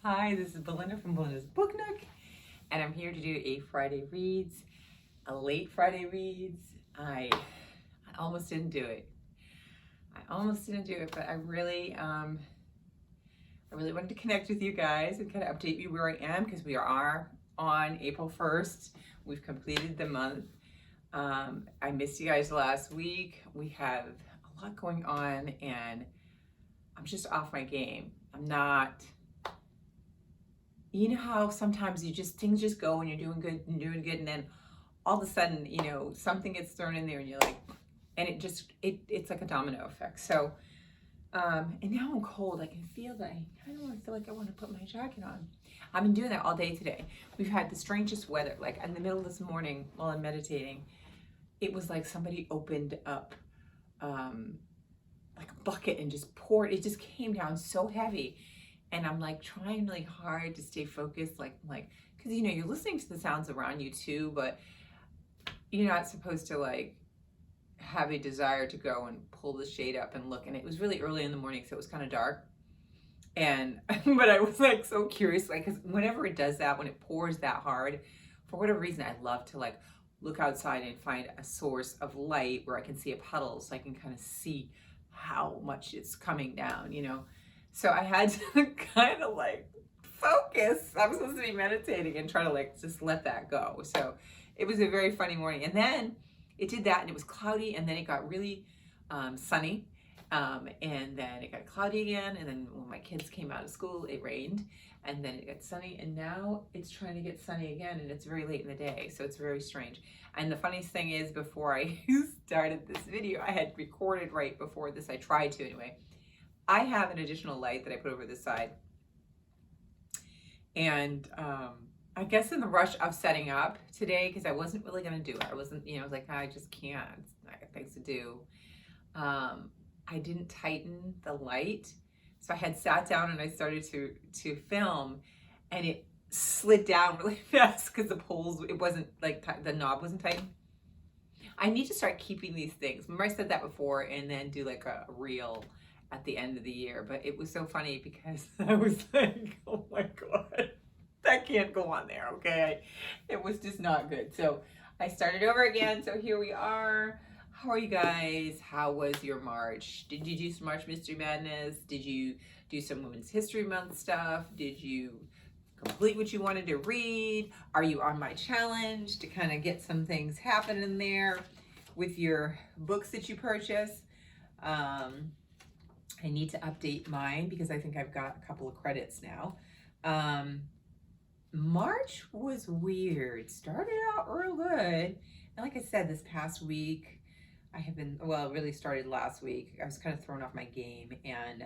Hi, this is Belinda from Belinda's Book Nook, and I'm here to do a Friday Reads, a late Friday Reads. I almost didn't do it. But I really wanted to connect with you guys and kind of update you where I am because we are on April 1st. We've completed the month. I missed you guys last week. We have a lot going on, and I'm just off my game. I'm not. You know how sometimes things just go and you're doing good, and then all of a sudden, something gets thrown in there, and you're like, and it's like a domino effect. So, and now I'm cold. I can feel that. I kind of feel like I want to put my jacket on. I've been doing that all day today. We've had the strangest weather. Like in the middle of this morning, while I'm meditating, it was like somebody opened up, like a bucket and just poured. It just came down so heavy. And I'm like trying really hard to stay focused, because you're listening to the sounds around you too, but you're not supposed to like have a desire to go and pull the shade up and look. And it was really early in the morning, so it was kind of dark. And but I was like so curious, like, because whenever it does that, when it pours that hard, for whatever reason, I love to like look outside and find a source of light where I can see a puddle, so I can kind of see how much it's coming down, So I had to kind of like focus. I'm supposed to be meditating and try to like just let that go. So it was a very funny morning. And then it did that, and it was cloudy, and then it got really sunny. And then it got cloudy again. And then when my kids came out of school, it rained, and then it got sunny. And now it's trying to get sunny again, and it's very late in the day. So it's very strange. And the funniest thing is, before I started this video, I had recorded right before this. I tried to anyway. I have an additional light that I put over this side. And I guess in the rush of setting up today, because I wasn't really going to do it. I wasn't, I was like, I just can't. I got things to do. I didn't tighten the light. So I had sat down and I started to film, and it slid down really fast because the poles, it wasn't like, the knob wasn't tightened. I need to start keeping these things. Remember I said that before, and then do like a reel at the end of the year. But it was so funny because I was like, oh my God, that can't go on there, okay? It was just not good. So I started over again. So here we are. How are you guys? How was your March? Did you do some March Mystery Madness? Did you do some Women's History Month stuff? Did you complete what you wanted to read? Are you on my challenge to kind of get some things happening there with your books that you purchase? I need to update mine because I think I've got a couple of credits now. March was weird. Started out real good. And like I said, this past week, I have been, well, it really started last week. I was kind of thrown off my game. And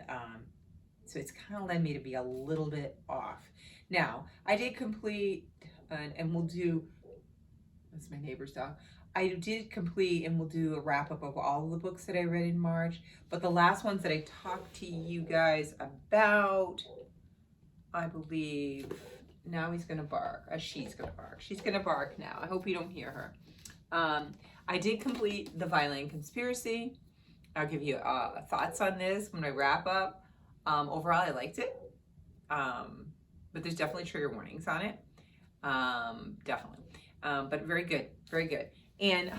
so it's kind of led me to be a little bit off. Now, I did complete, and we'll do, that's my neighbor's dog. I did complete, and we'll do a wrap up of all of the books that I read in March. But the last ones that I talked to you guys about, I believe, now he's going to bark. She's going to bark. She's going to bark now. I hope you don't hear her. I did complete The Violin Conspiracy. I'll give you thoughts on this when I wrap up. Overall, I liked it. But there's definitely trigger warnings on it. Definitely. But very good. Very good. And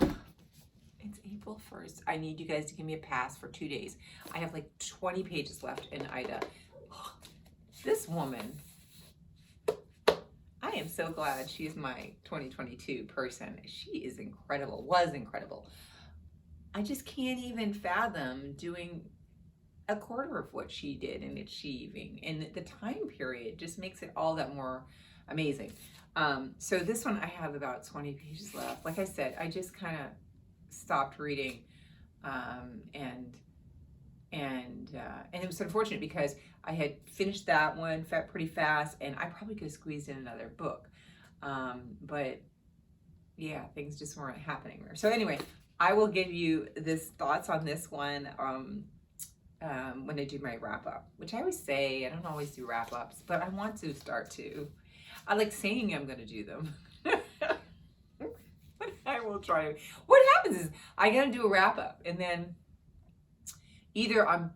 it's April 1st. I need you guys to give me a pass for 2 days. I have like 20 pages left in Ida. This woman, I am so glad she's my 2022 person. She is incredible, was incredible. I just can't even fathom doing a quarter of what she did and achieving. And the time period just makes it all that more amazing. So this one, I have about 20 pages left. Like I said, I just kind of stopped reading, and it was unfortunate because I had finished that one pretty fast, and I probably could have squeezed in another book. But yeah, things just weren't happening there. So anyway, I will give you this thoughts on this one when I do my wrap up, which I always say, I don't always do wrap ups, but I want to start to. I like saying I'm going to do them. But I will try. What happens is I got to do a wrap up, and then either I'm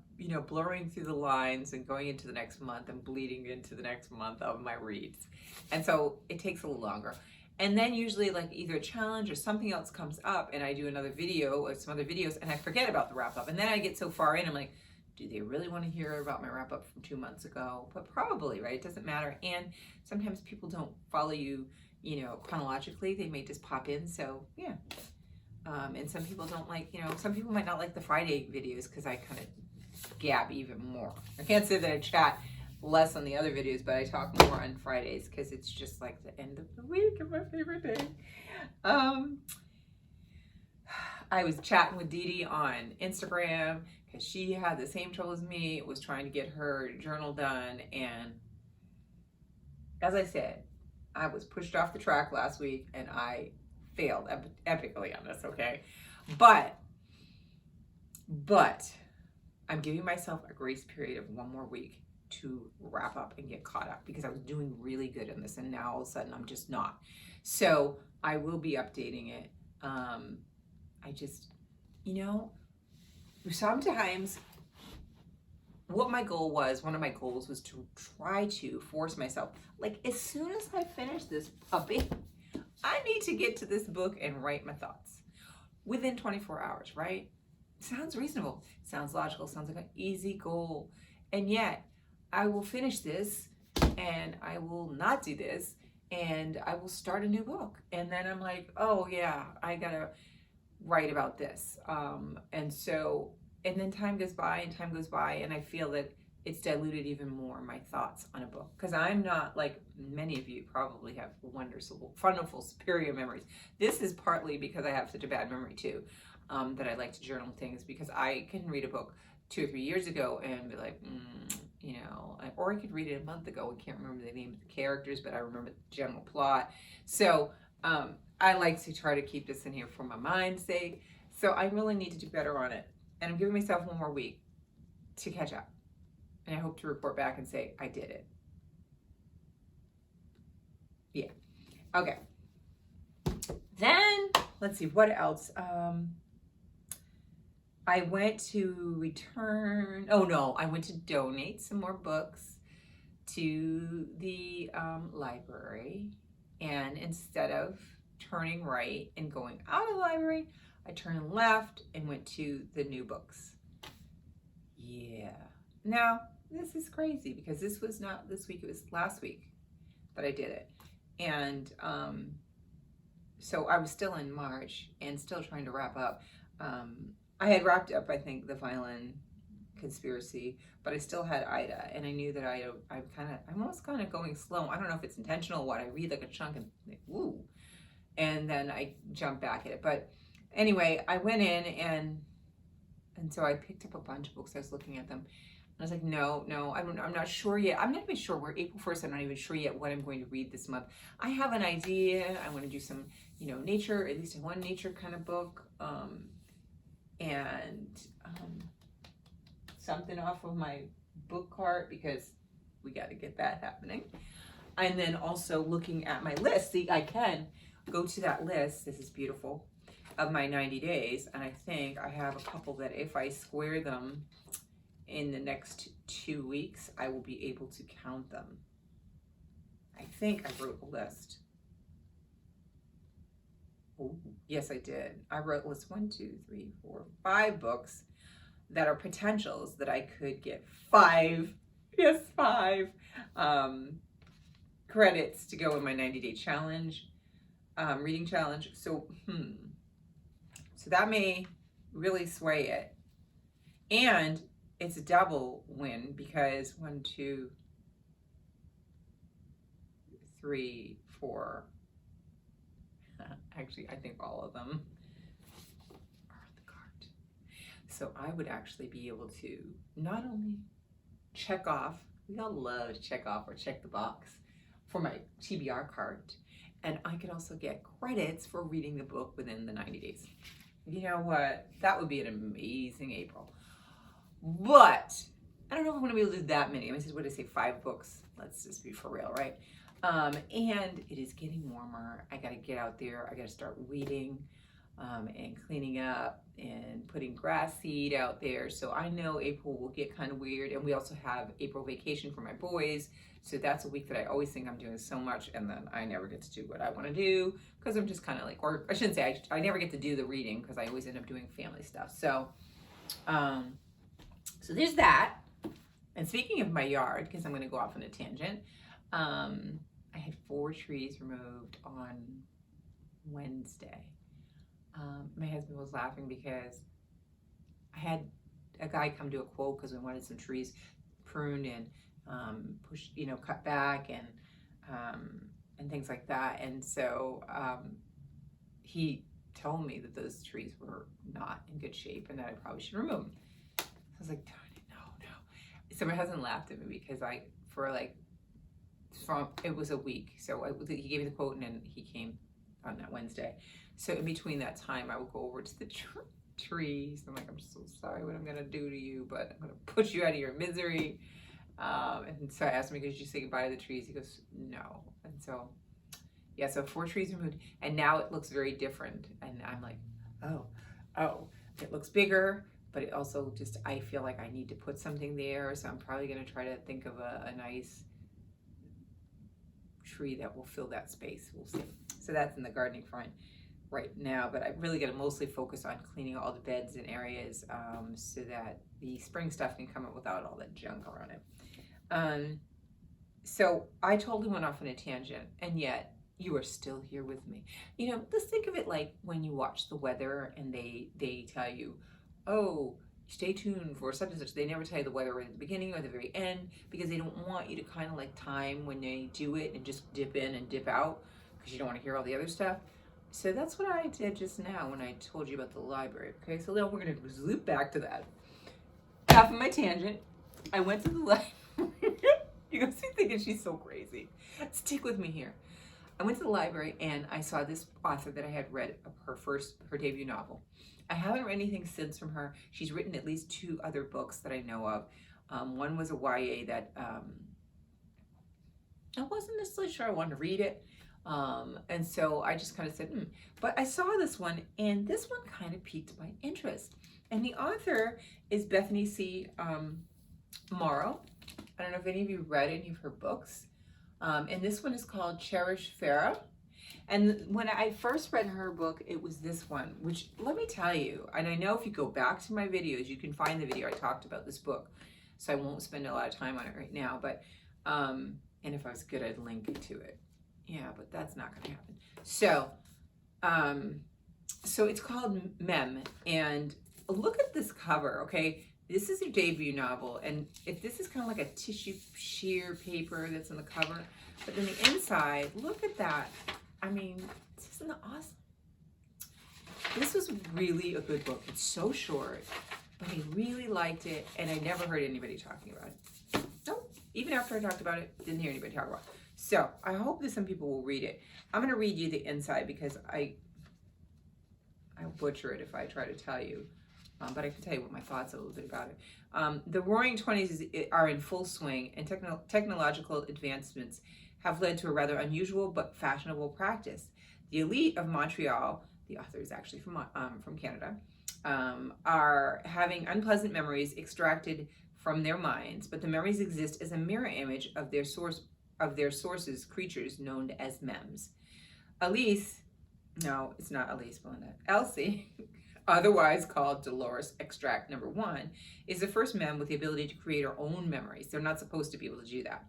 blurring through the lines and going into the next month and bleeding into the next month of my reads. And so it takes a little longer. And then usually like either a challenge or something else comes up and I do another video or some other videos and I forget about the wrap up. And then I get so far in, I'm like, do they really want to hear about my wrap up from 2 months ago? But probably, right? It doesn't matter. And sometimes people don't follow you, chronologically. They may just pop in. So yeah. And some people don't like, some people might not like the Friday videos because I kind of gab even more. I can't say that I chat less on the other videos, but I talk more on Fridays because it's just like the end of the week and my favorite day. I was chatting with Dee Dee on Instagram because she had the same trouble as me, was trying to get her journal done. And as I said, I was pushed off the track last week and I failed epically on this, okay? But I'm giving myself a grace period of 1 more week to wrap up and get caught up because I was doing really good in this and now all of a sudden I'm just not. So I will be updating it. I just, sometimes what my goal was, one of my goals was to try to force myself, like as soon as I finish this puppy, I need to get to this book and write my thoughts within 24 hours, right? Sounds reasonable, sounds logical, sounds like an easy goal. And yet I will finish this and I will not do this and I will start a new book. And then I'm like, oh yeah, I gotta write about this. And then time goes by and I feel that it's diluted even more my thoughts on a book because I'm not like many of you probably have wonderful, superior memories. This is partly because I have such a bad memory too, that I like to journal things because I can read a book 2 or 3 years ago and be like, or I could read it a month ago. I can't remember the name of the characters, but I remember the general plot. So I like to try to keep this in here for my mind's sake. So I really need to do better on it. And I'm giving myself 1 more week to catch up. And I hope to report back and say, I did it. Yeah. Okay. Then, let's see, what else? I went to donate some more books to the library. And instead of turning right and going out of the library, I turned left and went to the new books. Yeah. Now, this is crazy because this was not this week, it was last week that I did it. And so I was still in March and still trying to wrap up. I had wrapped up, I think, the Violin Conspiracy, but I still had Ida, and I knew that I'm almost kind of going slow. I don't know if it's intentional or what. I read like a chunk and like, woo, and then I jump back at it. But anyway, I went in and so I picked up a bunch of books. I was looking at them. I was like, no, I'm not sure yet. I'm not even sure. We're April 1st. I'm not even sure yet what I'm going to read this month. I have an idea. I want to do some, nature, at least one nature kind of book. And something off of my book cart because we got to get that happening. And then also looking at my list. See, I can go to that list. This is beautiful. Of my 90 days. And I think I have a couple that if I square them in the next 2 weeks, I will be able to count them. I think I wrote a list. Oh, yes, I did. I wrote a list 1, 2, 3, 4, 5 books that are potentials that I could get 5 credits to go in my 90-day challenge, reading challenge. So that may really sway it. And it's a double win because 1, 2, 3, 4. Actually, I think all of them are on the cart. So I would actually be able to not only check off, we all love to check off or check the box for my TBR cart, and I could also get credits for reading the book within the 90 days. You know what? That would be an amazing April. But I don't know if I'm going to be able to do that many. I mean, what did I say? 5 books. Let's just be for real, right? And it is getting warmer. I got to get out there. I got to start weeding and cleaning up and putting grass seed out there. So I know April will get kind of weird. And we also have April vacation for my boys. So that's a week that I always think I'm doing so much, and then I never get to do what I want to do because I'm just kind of like, or I shouldn't say I never get to do the reading because I always end up doing family stuff. So, so there's that. And speaking of my yard, because I'm going to go off on a tangent, I had 4 trees removed on Wednesday. My husband was laughing because I had a guy come do a quote because we wanted some trees pruned and pushed, cut back and things like that. And so he told me that those trees were not in good shape and that I probably should remove them. So I was like, darn it, no. So my husband laughed at me because it was a week. So he gave me the quote and then he came on that Wednesday. So in between that time, I would go over to the trees. I'm like, I'm so sorry what I'm going to do to you, but I'm going to put you out of your misery. And so I asked him, did you say goodbye to the trees? He goes, no. And so, yeah, so 4 trees removed. And now it looks very different. And I'm like, oh, it looks bigger, but it also just, I feel like I need to put something there. So I'm probably going to try to think of a nice tree that will fill that space. We'll see. So that's in the gardening front right now, but I really got to mostly focus on cleaning all the beds and areas so that the spring stuff can come up without all that junk around it. So I totally went off on a tangent, and yet you are still here with me. Let's think of it like when you watch the weather and they tell you, oh, stay tuned for such and such. They never tell you the weather right at the beginning or the very end because they don't want you to kind of like time when they do it and just dip in and dip out because you don't want to hear all the other stuff. So that's what I did just now when I told you about the library. Okay, so now we're going to loop back to that. Off of my tangent, I went to the library. You're going to be thinking she's so crazy. Stick with me here. I went to the library and I saw this author that I had read her debut novel. I haven't read anything since from her. She's written at least 2 other books that I know of. One was a YA that I wasn't necessarily sure I wanted to read it. And so I just kind of said, But I saw this one, and this one kind of piqued my interest. And the author is Bethany C. Morrow. I don't know if any of you read any of her books. And this one is called Cherish Farah. And when I first read her book, it was this one, which let me tell you, and I know if you go back to my videos, you can find the video I talked about this book. So I won't spend a lot of time on it right now, but, and if I was good, I'd link to it. Yeah, but that's not going to happen. So it's called Mem, and look at this cover, okay? This is her debut novel, and if this is kind of like a tissue sheer paper that's on the cover, but then the inside, look at that. I mean, isn't that awesome? This was really a good book. It's so short, but I really liked it, and I never heard anybody talking about it. Nope. Even after I talked about it, didn't hear anybody talk about it. So I hope that some people will read it. I'm going to read you the inside because I butcher it if I try to tell you. But I can tell you what my thoughts are a little bit about it. The Roaring Twenties are in full swing, and technological advancements have led to a rather unusual but fashionable practice. The elite of Montreal, the author is actually from Canada, are having unpleasant memories extracted from their minds, but the memories exist as a mirror image of their sources, creatures known as mems. Elsie, otherwise called Dolores Extract Number 1, is the first mem with the ability to create her own memories. They're not supposed to be able to do that.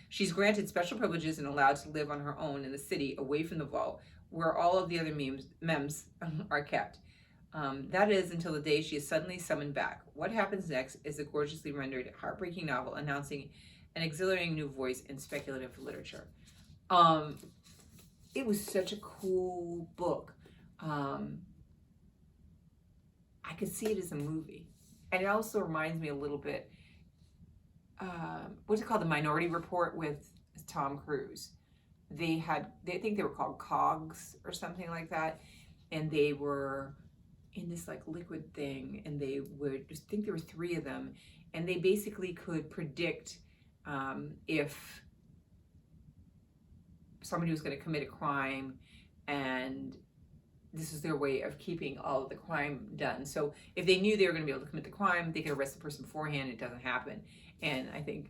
She's granted special privileges and allowed to live on her own in the city, away from the vault, where all of the other mems are kept. That is until the day she is suddenly summoned back. What happens next is a gorgeously rendered, heartbreaking novel announcing an exhilarating new voice in speculative literature. It was such a cool book. I could see it as a movie. And it also reminds me a little bit, what's it called? The Minority Report with Tom Cruise. I think they were called Cogs or something like that. And they were in this like liquid thing, and I think there were 3 of them. And they basically could predict if somebody was going to commit a crime, and this is their way of keeping all of the crime done. So if they knew they were going to be able to commit the crime, they could arrest the person beforehand. It doesn't happen. And I think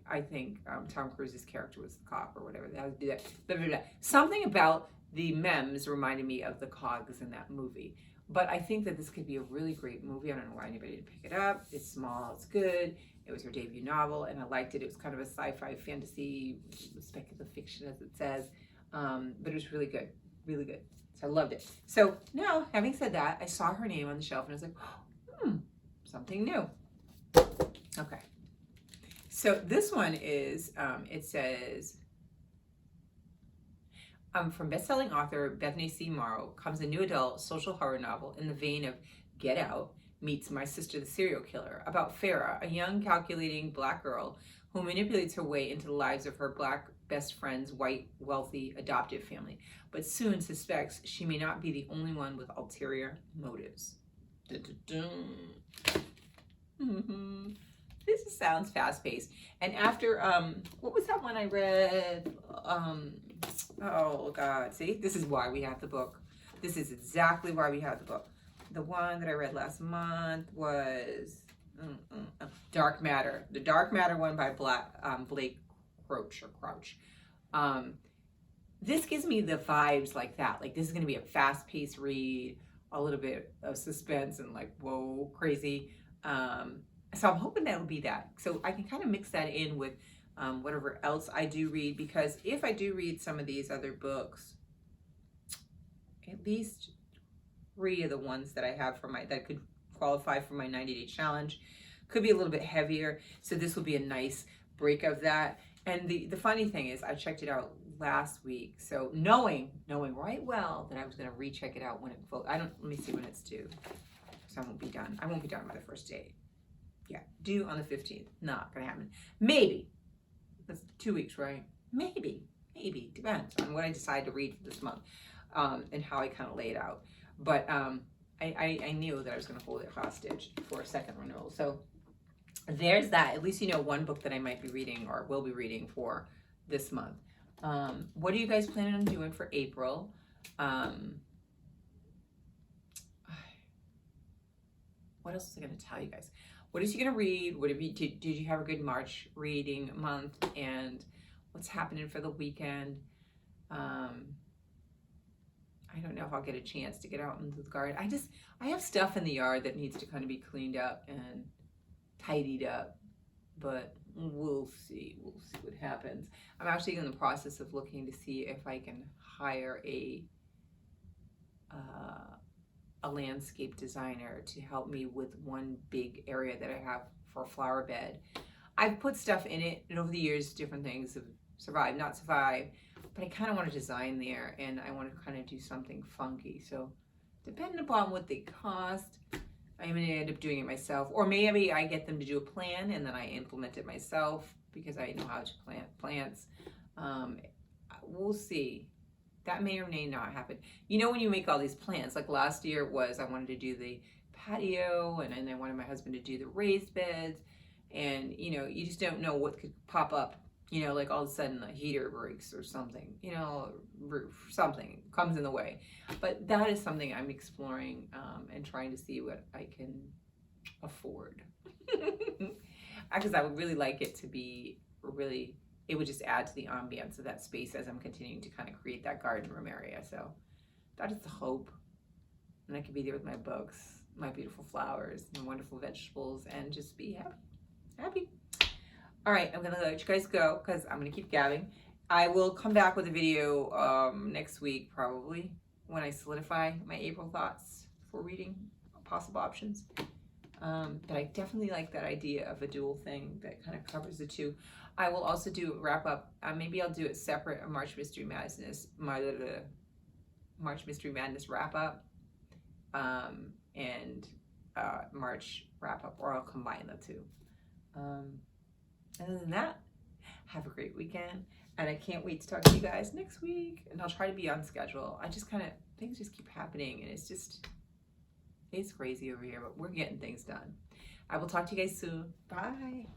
Tom Cruise's character was the cop or whatever. They had to do that. Blah, blah, blah. Something about the memes reminded me of the cogs in that movie. But I think that this could be a really great movie. I don't know why anybody didn't pick it up. It's small. It's good. It was her debut novel, and I liked it. It was kind of a sci-fi fantasy, speculative fiction, as it says. But it was really good. Really good. So I loved it. So now, having said that, I saw her name on the shelf, and I was like, something new. Okay. So this one is, it says, from best-selling author Bethany C. Morrow comes a new adult social horror novel in the vein of Get Out meets My Sister the Serial Killer, about Farah, a young, calculating black girl who manipulates her way into the lives of her black best friend's white, wealthy, adoptive family, but soon suspects she may not be the only one with ulterior motives. Dun, dun, dun. This sounds fast-paced. And after, what was that one I read? Oh, God. See, this is why we have the book. This is exactly why we have the book. The one that I read last month was Dark Matter. The Dark Matter one by Blake Crouch. This gives me the vibes like that. Like, this is going to be a fast-paced read, a little bit of suspense and like, whoa, crazy. So I'm hoping that will be that. So I can kind of mix that in with whatever else I do read, because if I do read some of these other books, at least 3 of the ones that I have for that could qualify for my 90-day challenge could be a little bit heavier. So this will be a nice break of that. And the funny thing is, I checked it out last week. So knowing right well that I was going to recheck it out when it let me see when it's due. So I won't be done. I won't be done by the first date. Yeah, due on the 15th. Not going to happen. Maybe. That's 2 weeks, right? Maybe. Depends on what I decide to read for this month, and how I kind of lay it out. But I knew that I was going to hold it hostage for a second renewal. So there's that. At least you know one book that I might be reading or will be reading for this month. What are you guys planning on doing for April? What else was I going to tell you guys? What is you going to read? Did you have a good March reading month? And what's happening for the weekend? I don't know if I'll get a chance to get out into the garden. I have stuff in the yard that needs to kind of be cleaned up and tidied up, but we'll see what happens. I'm actually in the process of looking to see if I can hire a landscape designer to help me with one big area that I have for a flower bed. I've put stuff in it, and over the years, different things have survived, not survived, but I kind of want to design there, and I want to kind of do something funky. So depending upon what they cost, I'm going to end up doing it myself, or maybe I get them to do a plan and then I implement it myself because I know how to plant plants. We'll see. That may or may not happen. You know, when you make all these plans, like last year I wanted to do the patio, and then I wanted my husband to do the raised beds, and you know, you just don't know what could pop up. You know, like all of a sudden a heater breaks or something, you know, roof, something comes in the way. But that is something I'm exploring and trying to see what I can afford. Because I would really like it to be it would just add to the ambience of that space as I'm continuing to kind of create that garden room area. So that is the hope. And I could be there with my books, my beautiful flowers, and wonderful vegetables, and just be happy. All right, I'm gonna let you guys go because I'm gonna keep gabbing. I will come back with a video next week, probably, when I solidify my April thoughts for reading possible options. But I definitely like that idea of a dual thing that kind of covers the two. I will also do a wrap up. Maybe I'll do it separate, a March Mystery Madness, March Mystery Madness wrap up, and March wrap up, or I'll combine the two. Other than that, have a great weekend, and I can't wait to talk to you guys next week. And I'll try to be on schedule. Things just keep happening, and it's crazy over here, but we're getting things done. I will talk to you guys soon. Bye.